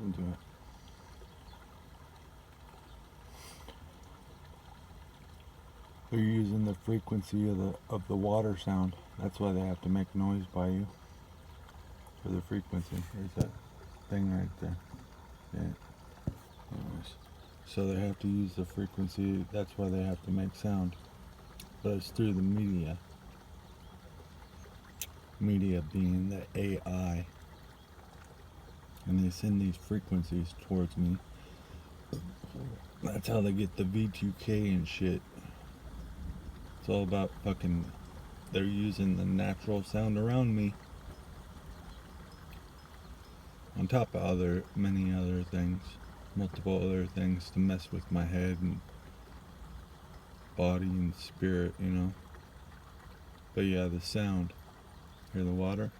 listen to it. They're using the frequency of the water sound. That's why they have to make noise by you. For the frequency. There's that thing right there. Yeah. Anyways. So they have to use the frequency. That's why they have to make sound. But it's through the media. Media being the AI. And they send these frequencies towards me. That's how they get the V2K and shit. It's all about fucking... They're using the natural sound around me. On top of many other things. Multiple other things to mess with my head and body and spirit, you know. But yeah, the sound. Hear the water?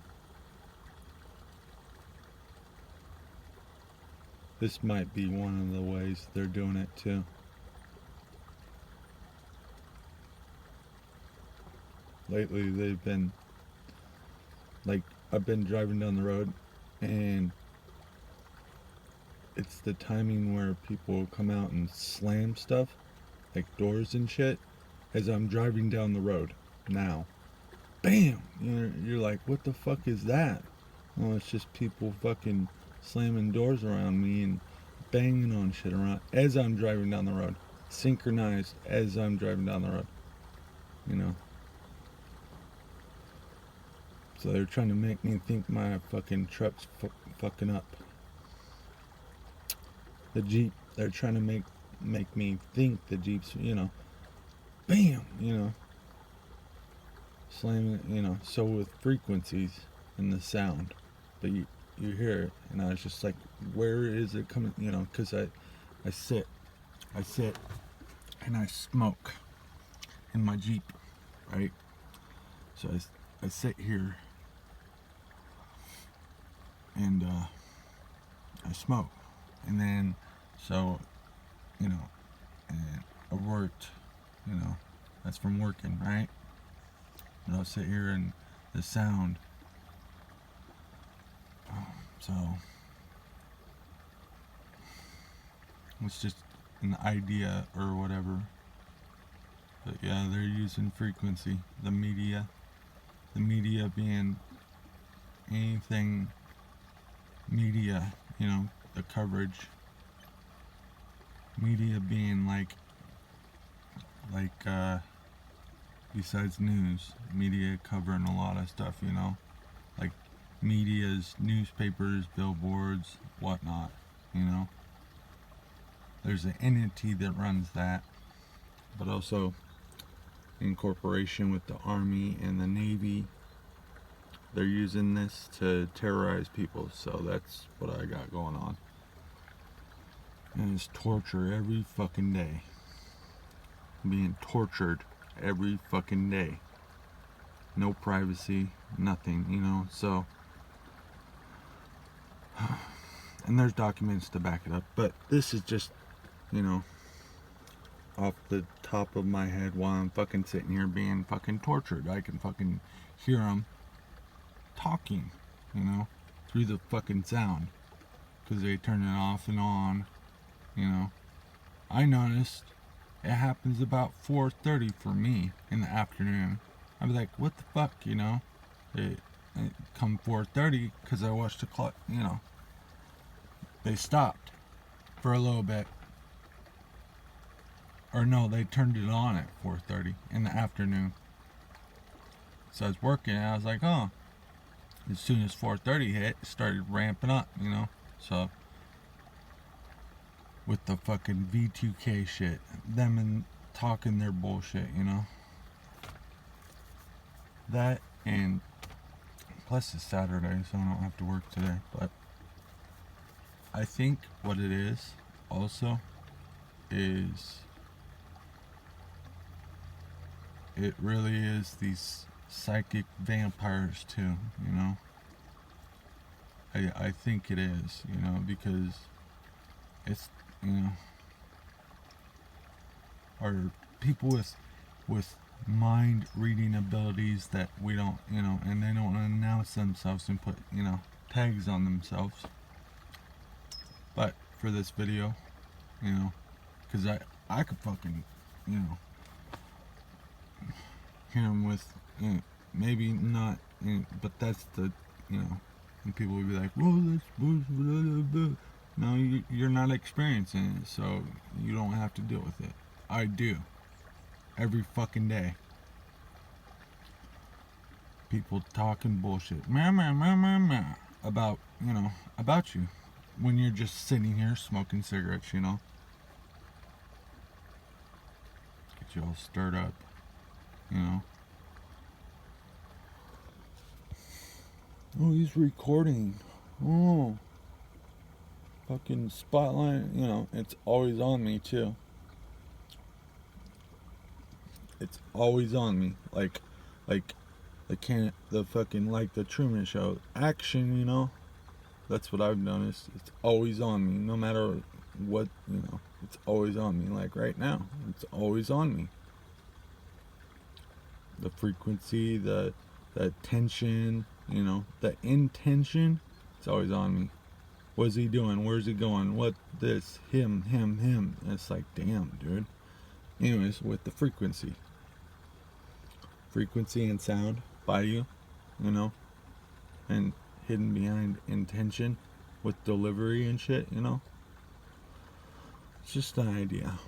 This might be one of the ways they're doing it too. Lately they've been, like, I've been driving down the road and it's the timing where people come out and slam stuff, like doors and shit, as I'm driving down the road now. Bam! You're like, what the fuck is that? Well, it's just people fucking slamming doors around me and banging on shit around as I'm driving down the road. Synchronized as I'm driving down the road. You know? So they're trying to make me think my fucking truck's fucking up. The Jeep, they're trying to make me think the Jeep's, you know, bam, you know, slamming it, you know. So with frequencies and the sound, but you hear it, and I was just like, where is it coming, you know, because I sit and I smoke in my Jeep, right? So I sit here and I smoke, and then so, you know, and I worked, you know, that's from working, right? And I'll sit here and the sound, so it's just an idea or whatever. But yeah, they're using frequency, the media being anything media, you know, the coverage, media being like besides news, media covering a lot of stuff, you know, like media's newspapers, billboards, whatnot, you know. There's an entity that runs that, but also in corporation with the Army and the Navy. They're using this to terrorize people, so that's what I got going on. And it's torture every fucking day. Being tortured every fucking day. No privacy, nothing, you know, so. And there's documents to back it up, but this is just, you know, off the top of my head while I'm fucking sitting here being fucking tortured. I can fucking hear them talking, you know, through the fucking sound, because they turn it off and on, you know. I noticed it happens about 4:30 for me in the afternoon. I'd be like, what the fuck, you know. It come 4:30 because I watched the clock, you know. They stopped for a little bit, or no, they turned it on at 4:30 in the afternoon. So I was working and I was like, oh. As soon as 4:30 hit, it started ramping up, you know. So with the fucking V2K shit, them and talking their bullshit, you know. That, and plus it's Saturday, so I don't have to work today. But I think what it is also is it really is these psychic vampires too, you know. I think it is, you know, because it's, you know, are people with mind reading abilities that we don't, you know, and they don't announce themselves and put, you know, tags on themselves. But for this video, you know, because I could fucking, you know, hear him with, you know, maybe not, you know, but that's the, you know, and people would be like, well, that's bullshit, blah, blah, blah. No, you're not experiencing it, so you don't have to deal with it. I do. Every fucking day. People talking bullshit. Meh, meh, meh, meh, meh, about, you know, about you. When you're just sitting here smoking cigarettes, you know. Get you all stirred up, you know. Oh, he's recording. Oh. Fucking spotlight, you know, it's always on me too. It's always on me. Like the fucking, like the Truman Show. Action, you know. That's what I've noticed. It's always on me. No matter what, you know, it's always on me. Like right now, it's always on me. The frequency, the tension, you know, the intention, it's always on me. What's he doing? Where's he going? What this? Him. And it's like, damn, dude. Anyways, with the frequency and sound by you, you know, and hidden behind intention with delivery and shit, you know. It's just an idea.